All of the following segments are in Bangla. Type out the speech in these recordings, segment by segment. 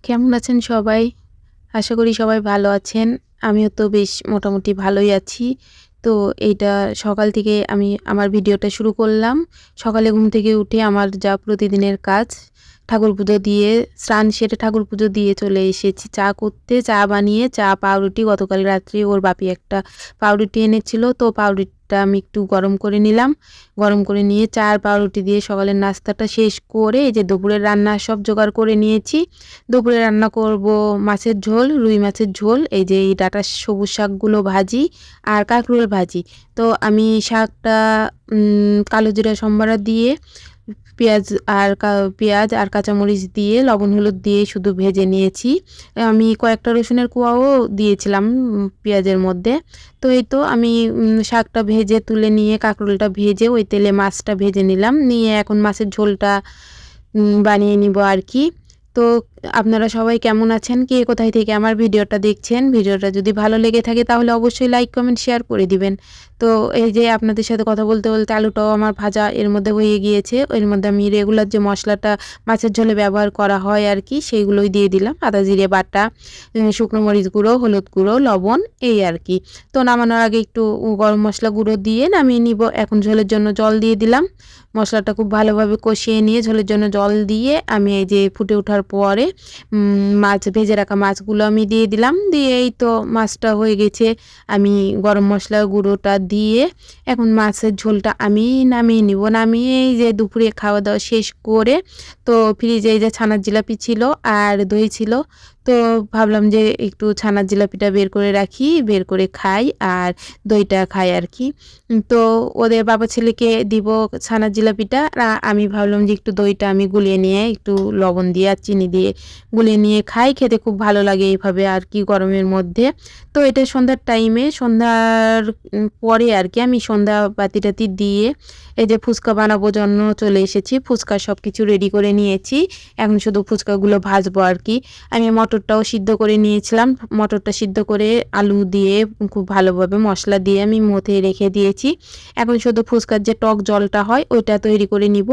কেমন আছেন সবাই? আশা করি সবাই ভালো আছেন। আমিও তো বেশ মোটামুটি ভালোই আছি। তো এইটা সকাল থেকে আমি আমার ভিডিওটা শুরু করলাম। সকালে ঘুম থেকে উঠে আমার যা প্রতিদিনের কাজ, ঠাকুর পুজো দিয়ে স্নান সেরে ঠাকুর পুজো দিয়ে চলে এসেছি চা করতে। চা বানিয়ে পাউরুটি গতকাল রাত্রে ওর বাপি একটা পাউরুটি এনেছিল। তো পাউরুটিটা আমি একটু গরম করে নিলাম। গরম করে নিয়ে চা আর পাউরুটি দিয়ে সকালের নাস্তাটা শেষ করে এই যে দুপুরের রান্না সব জোগাড় করে নিয়েছি। দুপুরে রান্না করব মাছের ঝোল, রুই মাছের ঝোল। এই যে এই ডাঁটার সবুজ শাকগুলো ভাজি আর কাঁকরোল ভাজি। তো আমি শাকটা কালো জিরা সম্বারা দিয়ে পেঁয়াজ পেঁয়াজ আর কাঁচামরিচ দিয়ে লবণ হলুদ দিয়ে শুধু ভেজে নিয়েছি। আমি কয়েকটা রসুনের কোয়াও দিয়েছিলাম পেঁয়াজের মধ্যে। তো এই তো আমি শাকটা ভেজে তুলে নিয়ে কাঁকরোলটা ভেজে ওই তেলে মাছটা ভেজে নিলাম। নিয়ে এখন মাছের ঝোলটা বানিয়ে নিব আর কি। তো আপনারা সবাই কেমন আছেন? কে কোথায় থেকে আমার ভিডিওটা দেখছেন? ভিডিওটা যদি ভালো লেগে থাকে তাহলে অবশ্যই লাইক, কমেন্ট, শেয়ার করে দিবেন। তো এই যে আপনাদের সাথে কথা বলতে, বলতে আলুটাও আমার ভাজা এর মধ্যে হয়ে গিয়েছে। এর মধ্যে আমি রেগুলার যে মশলাটা মাছের ঝোলে ব্যবহার করা হয় আর কি, সেইগুলোই দিয়ে দিলাম। আদা জিরে বাটা, শুকনো মরিচ গুঁড়ো, হলুদ গুঁড়ো, লবণ এই আর কি। তো নামানোর আগে একটু গরম মশলা গুঁড়ো দিয়ে নামিয়ে নিব। এখন ঝোলের জন্য জল দিয়ে দিলাম। মশলাটা খুব ভালোভাবে কষিয়ে নিয়ে ঝোলের জন্য জল দিয়ে আমি এই যে ফুটে ওঠার পরে মাছ ভেজে রাখা মাছগুলো আমি দিয়ে দিলাম। দিয়ে এই তো মাছটা হয়ে গেছে। আমি গরম মশলা গুঁড়োটা দিয়ে এখন মাছের ঝোলটা আমি নামিয়ে নিব। নামিয়ে এই যে দুপুরে খাওয়া দাওয়া শেষ করে তো ফ্রিজে এই যে ছানার জিলাপি ছিল আর দই ছিল। তো ভাবলাম যে একটু ছানার জিলাপিটা বের করে রাখি, বের করে খাই আর দইটা খাই আর কি। তো ওদের বাবা ছেলেকে দিব ছানার জিলাপিটা। আমি ভাবলাম যে একটু দইটা আমি গুলিয়ে নিয়ে একটু লবণ দিয়ে আর চিনি দিয়ে গুলিয়ে নিয়ে খাই। খেতে খুব ভালো লাগে এইভাবে আর কি গরমের মধ্যে। তো এটা সন্ধ্যার টাইমে, সন্ধ্যার পরে আর কি আমি সন্ধ্যা বাতি-টাতি দিয়ে এই যে ফুচকা বানাবো জন্য চলে এসেছি। ফুচকা সব কিছু রেডি করে নিয়েছি। এখন শুধু ফুচকাগুলো ভাজবো আর কি। আমি মটরটাও সিদ্ধ করে নিয়েছিলাম। মটরটা সিদ্ধ করে আলু দিয়ে খুব ভালোভাবে মশলা দিয়ে আমি মথে রেখে দিয়েছি। এখন শুধু ফুচকার যে টক জলটা হয় ওইটা তৈরি করে নিব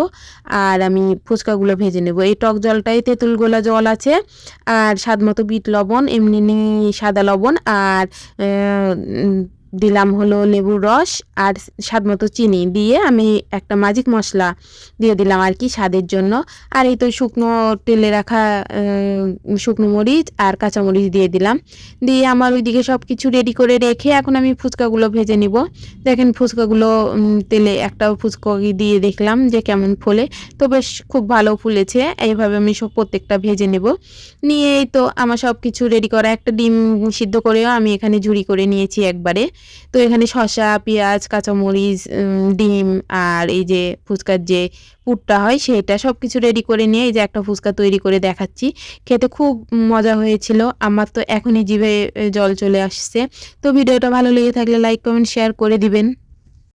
আর আমি ফুচকাগুলো ভেজে নেব। এই টক জলটাই তেঁতুল গোলা জল আছে আর স্বাদমতো বিট লবণ, এমনি সাদা লবণ আর দিলাম হলো লেবুর রস আর স্বাদমতো চিনি দিয়ে আমি একটা ম্যাজিক মশলা দিয়ে দিলাম আর কি স্বাদের জন্য। আর এই তো শুকনো তেলে রাখা শুকনো মরিচ আর কাঁচা মরিচ দিয়ে দিলাম। দিয়ে আমার ওইদিকে সব কিছু রেডি করে রেখে এখন আমি ফুচকাগুলো ভেজে নিব। দেখেন ফুচকাগুলো তেলে একটা ফুচকা দিয়ে দেখলাম যে কেমন ফোলে। তো বেশ খুব ভালো ফুলেছে। এইভাবে আমি সব প্রত্যেকটা ভেজে নেব। নিয়ে এই তো আমার সব কিছু রেডি করা। একটা ডিম সিদ্ধ করেও আমি এখানে ঝুরি করে নিয়েছি একবারে। তো এখানে শসা, পেঁয়াজ, কাঁচামরিচ, ডিম আর এই যে ফুচকার যে পুরটা হয় সেটা সব কিছু রেডি করে নিয়ে এই যে একটা ফুচকা তৈরি করে দেখাচ্ছি। খেতে খুব মজা হয়েছিল। আমার তো এখনই জিভে জল চলে আসছে। তো ভিডিওটা ভালো লেগে থাকলে লাইক, কমেন্ট, শেয়ার করে দিবেন।